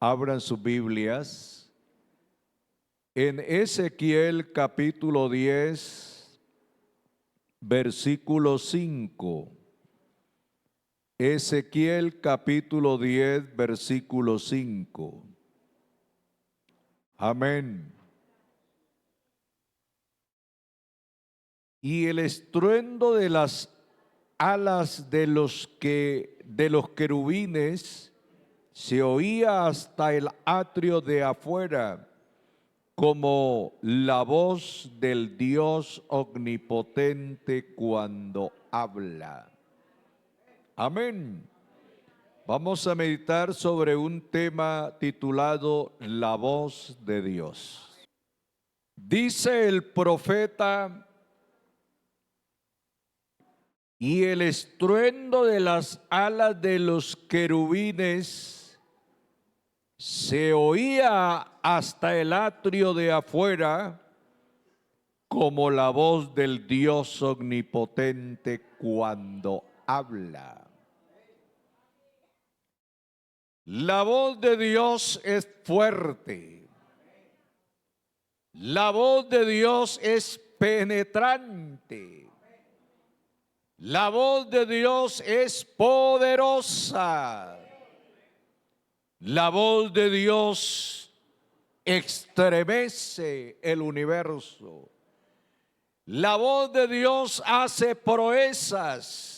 Abran sus Biblias en Ezequiel capítulo 10, versículo 5. Ezequiel capítulo 10, versículo 5. Amén. Y el estruendo de las alas de los querubines se oía hasta el atrio de afuera, como la voz del Dios omnipotente cuando habla. Amén. Vamos a meditar sobre un tema titulado La voz de Dios. Dice el profeta: y el estruendo de las alas de los querubines se oía hasta el atrio de afuera, como la voz del Dios omnipotente cuando habla. La voz de Dios es fuerte. La voz de Dios es penetrante. La voz de Dios es poderosa. La voz de Dios estremece el universo. La voz de Dios hace proezas.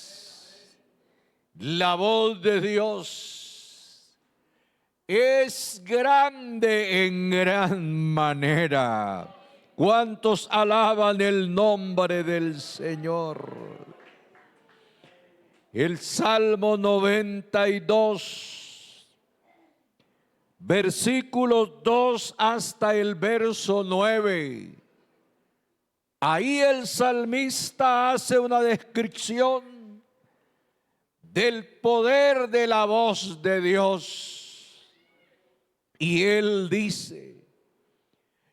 La voz de Dios es grande en gran manera. ¿Cuántos alaban el nombre del Señor? El Salmo 92, versículos 2 hasta el verso 9. Ahí el salmista hace una descripción del poder de la voz de Dios. Y él dice: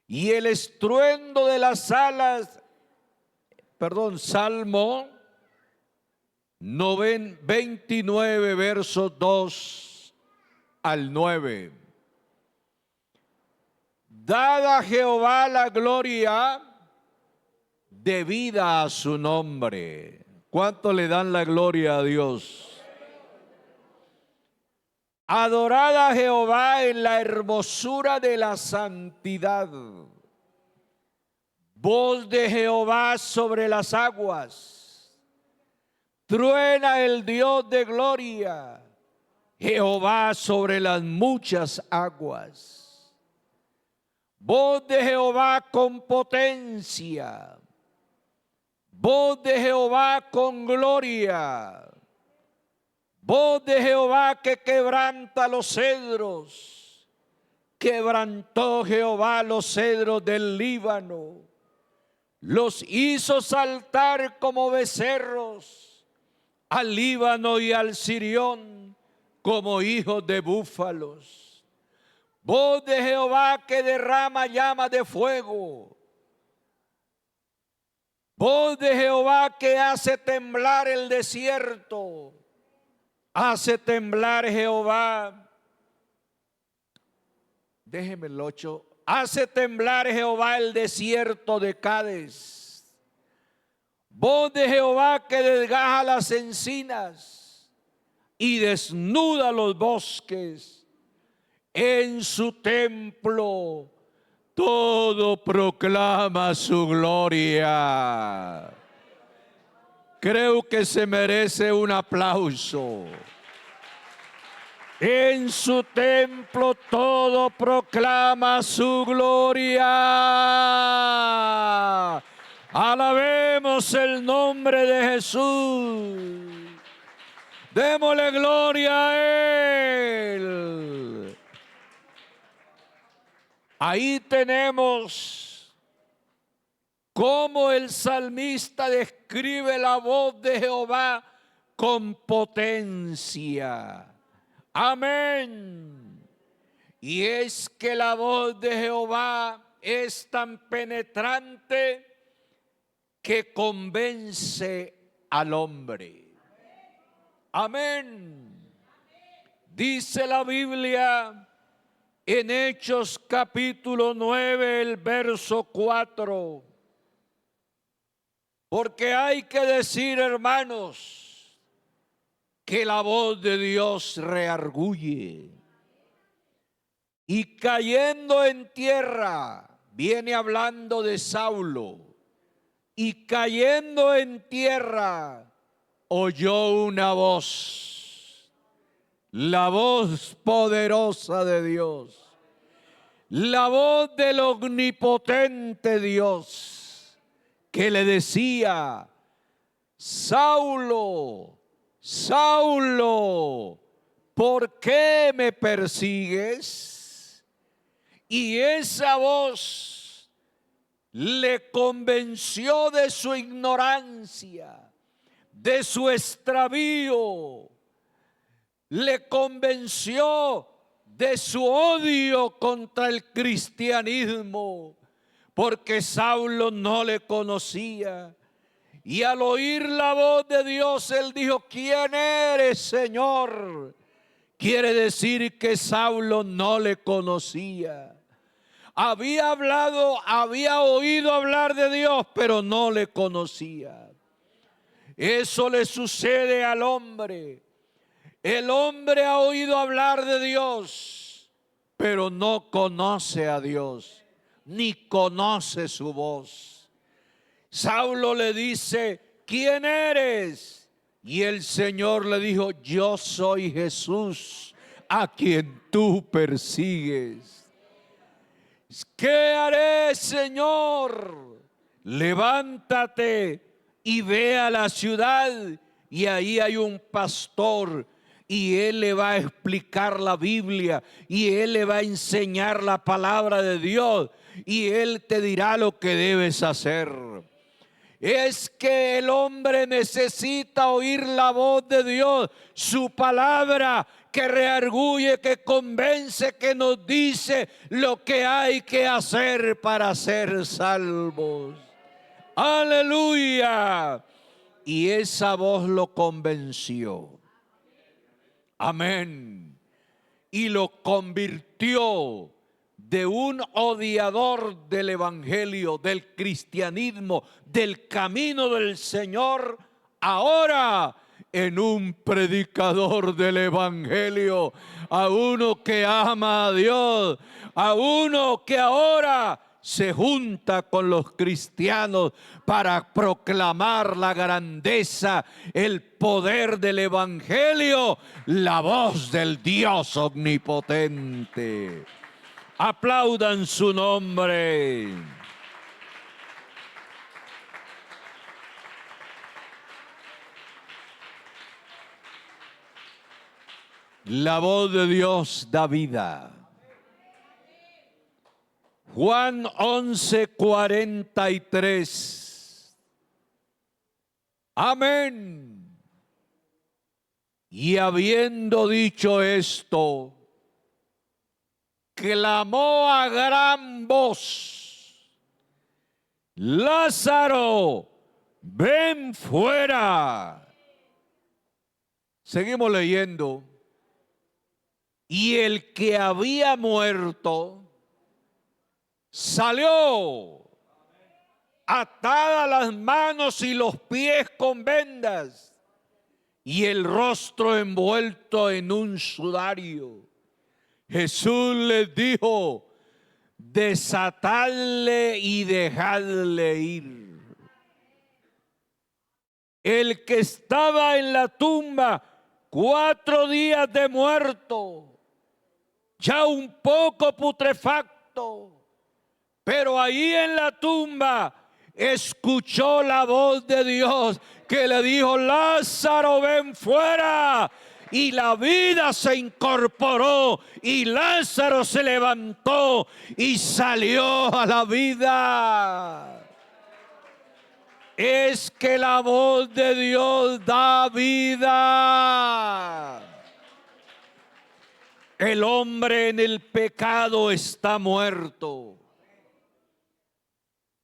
y el estruendo de las alas, Salmo 29, versos 2 al 9. Dad a Jehová la gloria debida a su nombre. ¿Cuánto le dan la gloria a Dios? Adorad a Jehová en la hermosura de la santidad. Voz de Jehová sobre las aguas. Truena el Dios de gloria, Jehová sobre las muchas aguas. Voz de Jehová con potencia, voz de Jehová con gloria, voz de Jehová que quebranta los cedros. Quebrantó Jehová los cedros del Líbano, los hizo saltar como becerros, al Líbano y al Sirión como hijos de búfalos. Voz de Jehová que derrama llama de fuego. Voz de Jehová que hace temblar el desierto. Hace temblar Jehová. Déjeme el 8. Hace temblar Jehová el desierto de Cades. Voz de Jehová que desgaja las encinas y desnuda los bosques. En su templo todo proclama su gloria. Creo que se merece un aplauso. En su templo todo proclama su gloria. Alabemos el nombre de Jesús. Démosle gloria a Él. Ahí tenemos cómo el salmista describe la voz de Jehová con potencia. Amén. Y es que la voz de Jehová es tan penetrante que convence al hombre. Amén. Dice la Biblia en Hechos capítulo 9, el verso 4. Porque hay que decir, hermanos, que la voz de Dios rearguye. Y cayendo en tierra, viene hablando de Saulo, y cayendo en tierra, oyó una voz, la voz poderosa de Dios, la voz del omnipotente Dios, que le decía: Saulo, Saulo, ¿por qué me persigues? Y esa voz le convenció de su ignorancia, de su extravío, le convenció de su odio contra el cristianismo, porque Saulo no le conocía. Y al oír la voz de Dios, él dijo: ¿quién eres, Señor? Quiere decir que Saulo no le conocía. Había oído hablar de Dios, pero no le conocía. Eso le sucede al hombre. El hombre ha oído hablar de Dios, pero no conoce a Dios, ni conoce su voz. Saulo le dice: ¿quién eres? Y el Señor le dijo: yo soy Jesús, a quien tú persigues. ¿Qué haré, Señor? Levántate y ve a la ciudad, y ahí hay un pastor, y él le va a explicar la Biblia, y él le va a enseñar la palabra de Dios, y él te dirá lo que debes hacer. Es que el hombre necesita oír la voz de Dios, su palabra que rearguye, que convence, que nos dice lo que hay que hacer para ser salvos. Aleluya. Y esa voz lo convenció. Amén. Y lo convirtió de un odiador del evangelio, del cristianismo, del camino del Señor, ahora en un predicador del evangelio, a uno que ama a Dios, a uno que ahora se junta con los cristianos para proclamar la grandeza, el poder del evangelio, la voz del Dios omnipotente. Aplaudan su nombre. La voz de Dios da vida. Juan 11:43. Amén. Y habiendo dicho esto, clamó a gran voz: Lázaro, ven fuera. Seguimos leyendo. Y el que había muerto salió, atadas las manos y los pies con vendas, y el rostro envuelto en un sudario. Jesús les dijo: desatadle y dejadle ir. El que estaba en la tumba 4 días de muerto, ya un poco putrefacto, pero ahí en la tumba escuchó la voz de Dios que le dijo: Lázaro, ven fuera. Y la vida se incorporó y Lázaro se levantó y salió a la vida. Es que la voz de Dios da vida. El hombre en el pecado está muerto.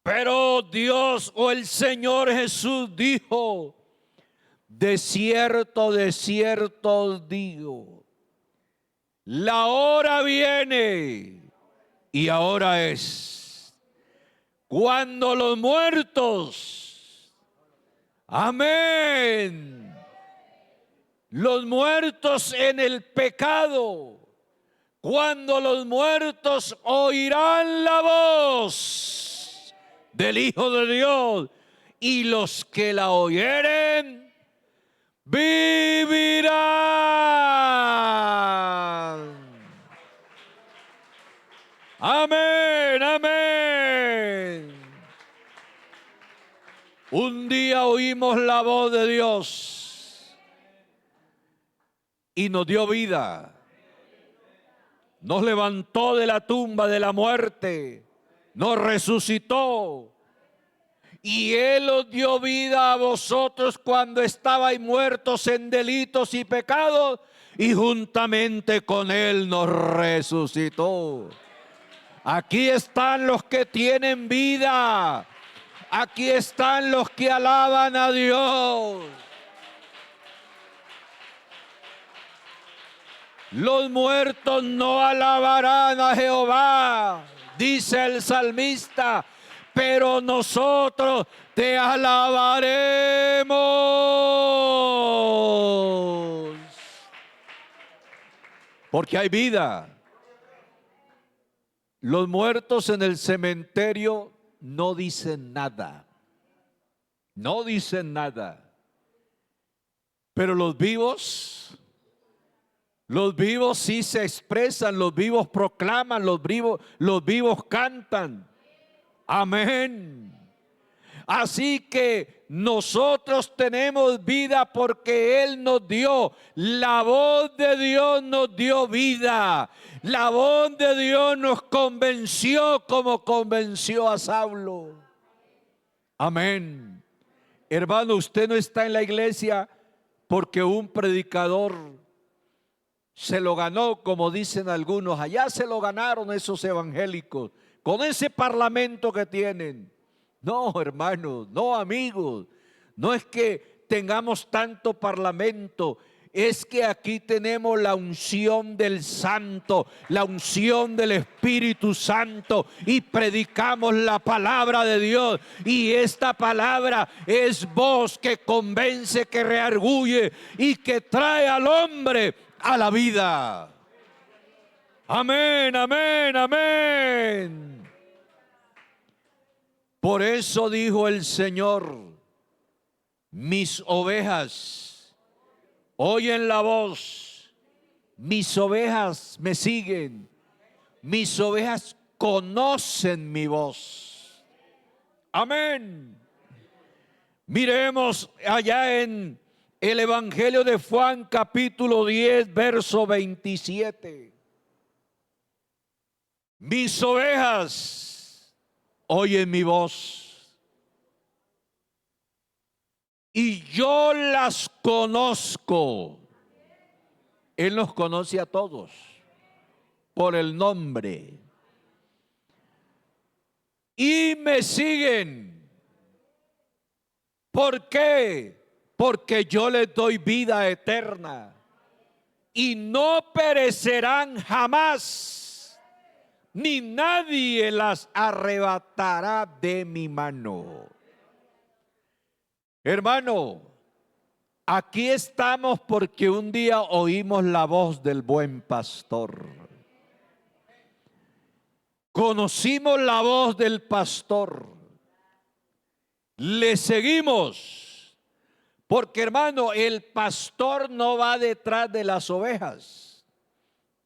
Pero Dios o el Señor Jesús dijo: de cierto os digo, La hora viene y ahora es cuando los muertos, amén, los muertos en el pecado, cuando los muertos oirán la voz del Hijo de Dios, y los que la oyeren vivirán. Amén, amén. Un día oímos la voz de Dios y nos dio vida. Nos levantó de la tumba de la muerte, nos resucitó. Y Él os dio vida a vosotros cuando estabais muertos en delitos y pecados, y juntamente con Él nos resucitó. Aquí están los que tienen vida. Aquí están los que alaban a Dios. Los muertos no alabarán a Jehová, dice el salmista, pero nosotros te alabaremos. Porque hay vida. Los muertos en el cementerio no dicen nada. No dicen nada. Pero los vivos sí se expresan, los vivos proclaman, los vivos cantan. Amén. Así que nosotros tenemos vida porque Él nos dio. La voz de Dios nos dio vida. La voz de Dios nos convenció como convenció a Saulo. Amén. Hermano, usted no está en la iglesia porque un predicador se lo ganó, como dicen algunos. Allá se lo ganaron esos evangélicos con ese parlamento que tienen. No, hermanos, no, amigos, no es que tengamos tanto parlamento, es que aquí tenemos la unción del Santo, la unción del Espíritu Santo, y predicamos la palabra de Dios, y esta palabra es voz que convence, que reargulle y que trae al hombre a la vida. Amén, amén, amén. Por eso dijo el Señor: mis ovejas oyen la voz, mis ovejas me siguen, mis ovejas conocen mi voz. Amén. Miremos allá en el Evangelio de Juan, capítulo 10, verso 27. Mis ovejas oyen mi voz, y yo las conozco. Él nos conoce a todos por el nombre, y me siguen. ¿Por qué? Porque yo les doy vida eterna y no perecerán jamás, ni nadie las arrebatará de mi mano. Hermano, aquí estamos porque un día oímos la voz del buen pastor. Conocimos la voz del pastor. Le seguimos. Porque, hermano, el pastor no va detrás de las ovejas.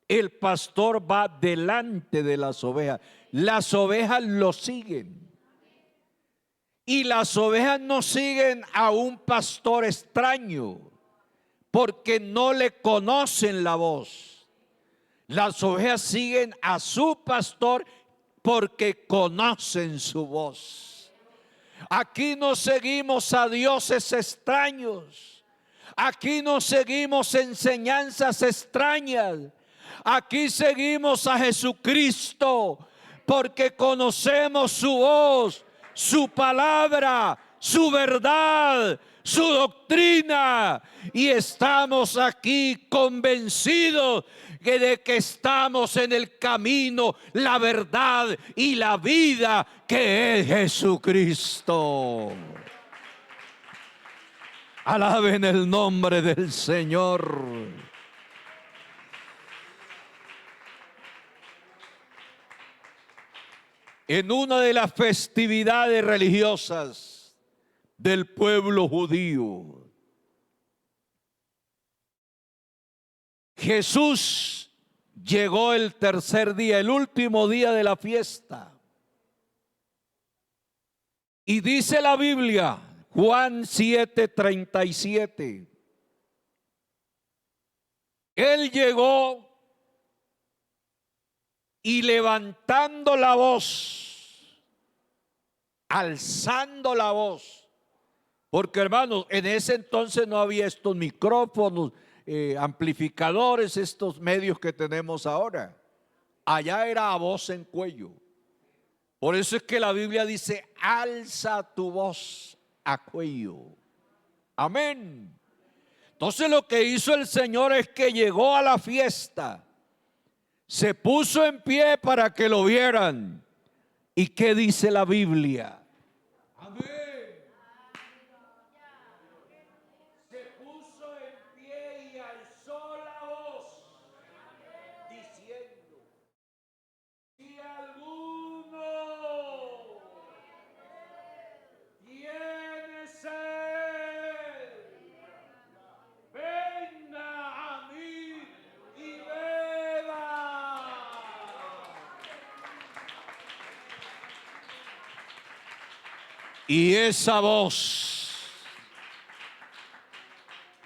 El pastor va delante de las ovejas. Las ovejas lo siguen. Y las ovejas no siguen a un pastor extraño, porque no le conocen la voz. Las ovejas siguen a su pastor porque conocen su voz. Aquí no seguimos a dioses extraños. Aquí no seguimos enseñanzas extrañas. Aquí seguimos a Jesucristo porque conocemos su voz, su palabra, su verdad, su doctrina, y estamos aquí convencidos de que estamos en el camino, la verdad y la vida, que es Jesucristo. Alaben el nombre del Señor. En una de las festividades religiosas del pueblo judío, Jesús llegó el tercer día, el último día de la fiesta. Y dice la Biblia, Juan 7:37, Él llegó y levantando la voz, alzando la voz, porque hermanos, en ese entonces no había estos micrófonos, amplificadores, estos medios que tenemos ahora. Allá era a voz en cuello. Por eso es que la Biblia dice, alza tu voz a cuello. Amén. Entonces lo que hizo el Señor es que llegó a la fiesta, se puso en pie para que lo vieran. ¿Y qué dice la Biblia? Amén. Se puso en pie y alzó la voz, diciendo, si alguno tiene sed, venga a mí y beba. Y esa voz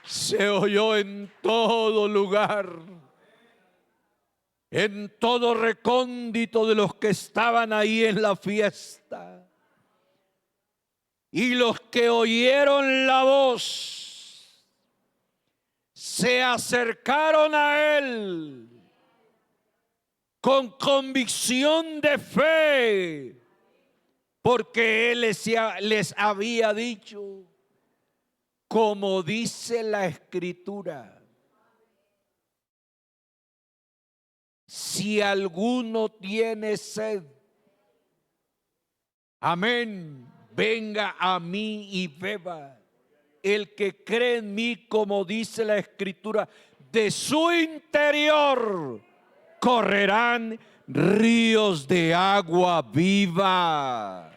se oyó en todo lugar, en todo recóndito de los que estaban ahí en la fiesta. Y los que oyeron la voz se acercaron a Él con convicción de fe, porque Él les había dicho, como dice la Escritura, si alguno tiene sed, amén, venga a mí y beba. El que cree en mí, como dice la Escritura, de su interior correrán ríos de agua viva.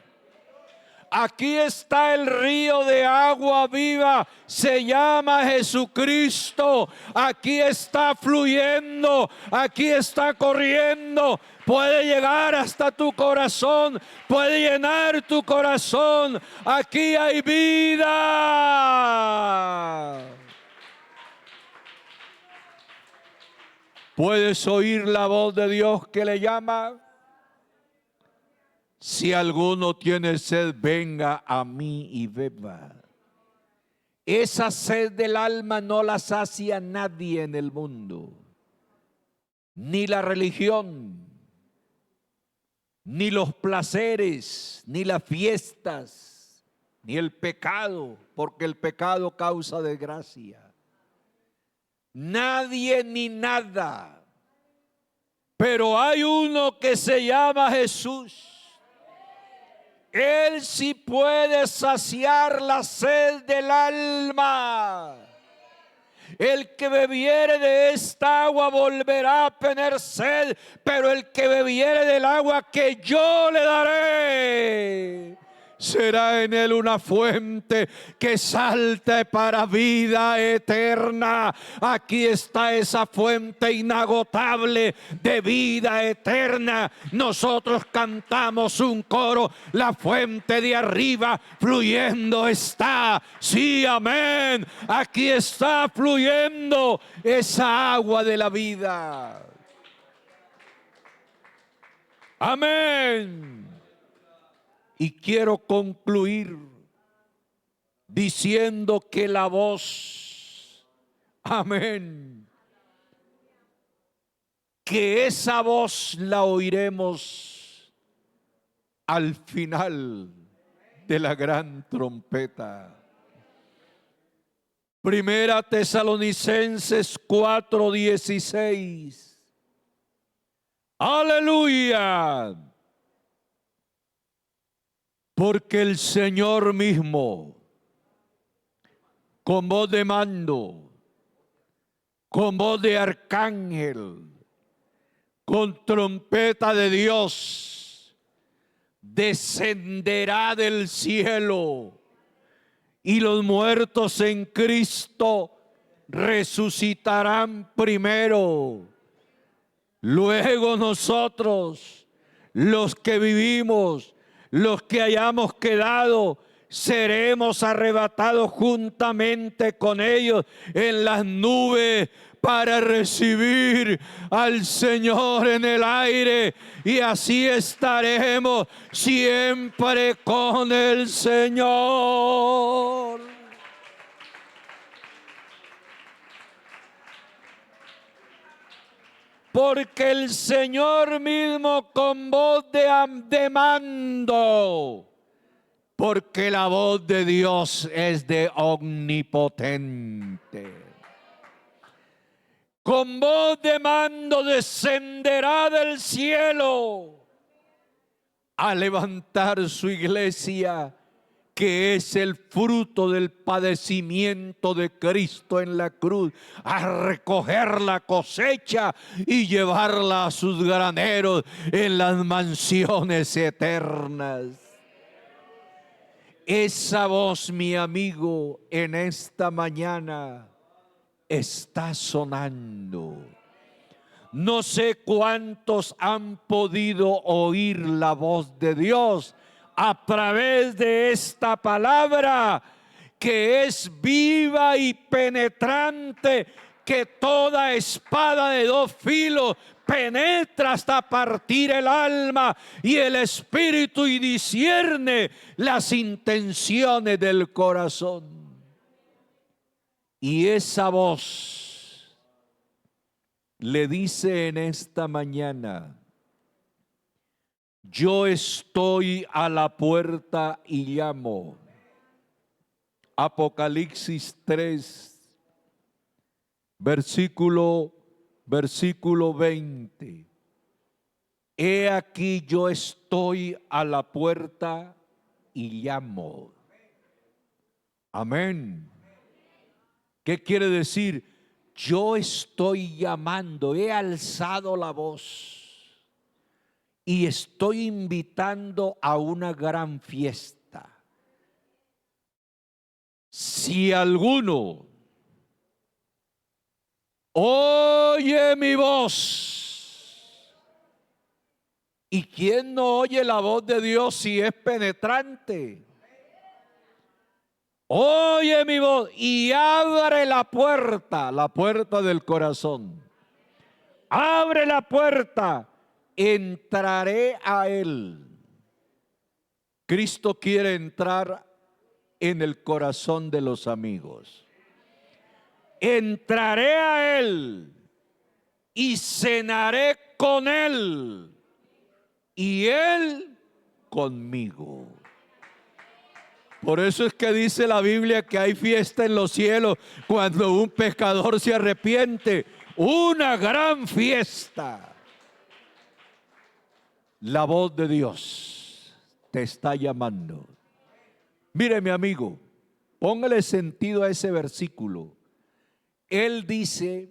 Aquí está el río de agua viva, se llama Jesucristo. Aquí está fluyendo, aquí está corriendo. Puede llegar hasta tu corazón, puede llenar tu corazón. Aquí hay vida. ¿Puedes oír la voz de Dios que le llama? Si alguno tiene sed, venga a mí y beba. Esa sed del alma no la sacia nadie en el mundo, ni la religión, ni los placeres, ni las fiestas, ni el pecado, porque el pecado causa desgracia. Nadie ni nada. Pero hay uno que se llama Jesús. Él sí puede saciar la sed del alma. El que bebiere de esta agua volverá a tener sed, pero el que bebiere del agua que yo le daré, será en él una fuente que salte para vida eterna. Aquí está esa fuente inagotable de vida eterna. Nosotros cantamos un coro, la fuente de arriba fluyendo está. Sí, amén. Aquí está fluyendo esa agua de la vida. Amén. Y quiero concluir diciendo que la voz, amén, que esa voz la oiremos al final de la gran trompeta. Primera Tesalonicenses 4:16. Aleluya. Porque el Señor mismo, con voz de mando, con voz de arcángel, con trompeta de Dios, descenderá del cielo, y los muertos en Cristo resucitarán primero. Luego nosotros, los que vivimos, los que hayamos quedado, seremos arrebatados juntamente con ellos en las nubes para recibir al Señor en el aire, y así estaremos siempre con el Señor. Porque el Señor mismo con voz de mando, porque la voz de Dios es de omnipotente, con voz de mando descenderá del cielo a levantar su iglesia, que es el fruto del padecimiento de Cristo en la cruz, a recoger la cosecha y llevarla a sus graneros en las mansiones eternas. Esa voz, mi amigo, en esta mañana está sonando. No sé cuántos han podido oír la voz de Dios a través de esta palabra, que es viva y penetrante, que toda espada de dos filos penetra hasta partir el alma y el espíritu, y discierne las intenciones del corazón. Y esa voz le dice en esta mañana: yo estoy a la puerta y llamo. Apocalipsis 3, versículo 20. He aquí, yo estoy a la puerta y llamo. Amén. ¿Qué quiere decir? Yo estoy llamando, he alzado la voz y estoy invitando a una gran fiesta. Si alguno oye mi voz, ¿y quién no oye la voz de Dios si es penetrante? Oye mi voz y abre la puerta del corazón. Abre la puerta, entraré a Él. Cristo quiere entrar en el corazón de los amigos. Entraré a Él y cenaré con Él y Él conmigo. Por eso es que dice la Biblia que hay fiesta en los cielos cuando un pecador se arrepiente. Una gran fiesta. La voz de Dios te está llamando. Mire, mi amigo, póngale sentido a ese versículo. Él dice: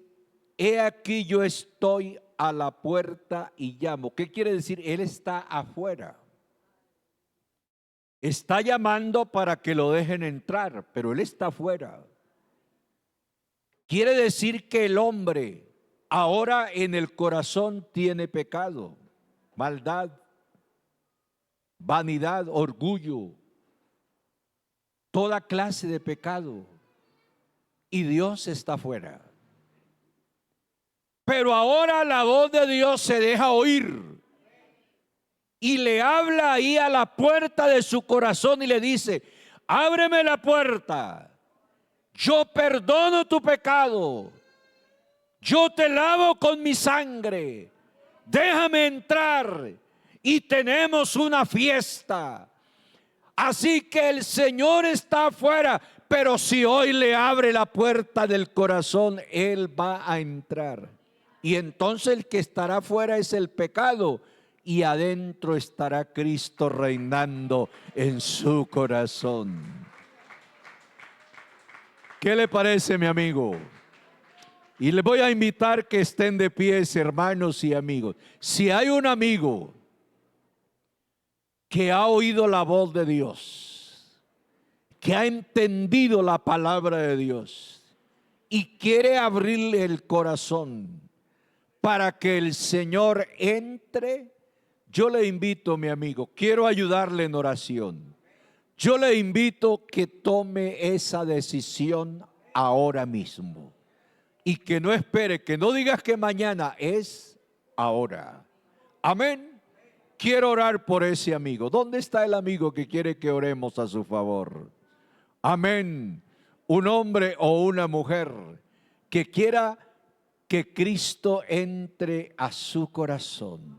he aquí, yo estoy a la puerta y llamo. ¿Qué quiere decir? Él está afuera. Está llamando para que lo dejen entrar, pero Él está afuera. Quiere decir que el hombre ahora en el corazón tiene pecado, maldad, vanidad, orgullo, toda clase de pecado, y Dios está afuera. Pero ahora la voz de Dios se deja oír y le habla ahí a la puerta de su corazón y le dice: ábreme la puerta, yo perdono tu pecado, yo te lavo con mi sangre, déjame entrar y tenemos una fiesta. Así que el Señor está afuera, Pero si hoy le abre la puerta del corazón, Él va a entrar. Y entonces el que estará fuera es el pecado, y adentro estará Cristo reinando en su corazón. ¿Qué le parece, mi amigo? Y les voy a invitar que estén de pie, hermanos y amigos. Si hay un amigo que ha oído la voz de Dios, que ha entendido la palabra de Dios y quiere abrirle el corazón para que el Señor entre, yo le invito, mi amigo, quiero ayudarle en oración. Yo le invito que tome esa decisión ahora mismo y que no espere, que no digas que mañana, es ahora. Amén. Quiero orar por ese amigo. ¿Dónde está el amigo que quiere que oremos a su favor? Amén. Un hombre o una mujer que quiera que Cristo entre a su corazón,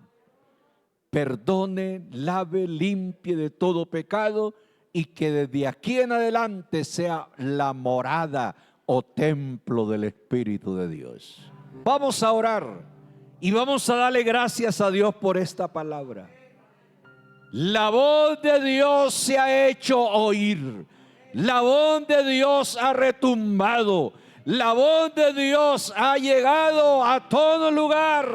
perdone, lave, limpie de todo pecado y que desde aquí en adelante sea la morada o templo del Espíritu de Dios. Vamos a orar y vamos a darle gracias a Dios por esta palabra. La voz de Dios se ha hecho oír. La voz de Dios ha retumbado. La voz de Dios ha llegado a todo lugar.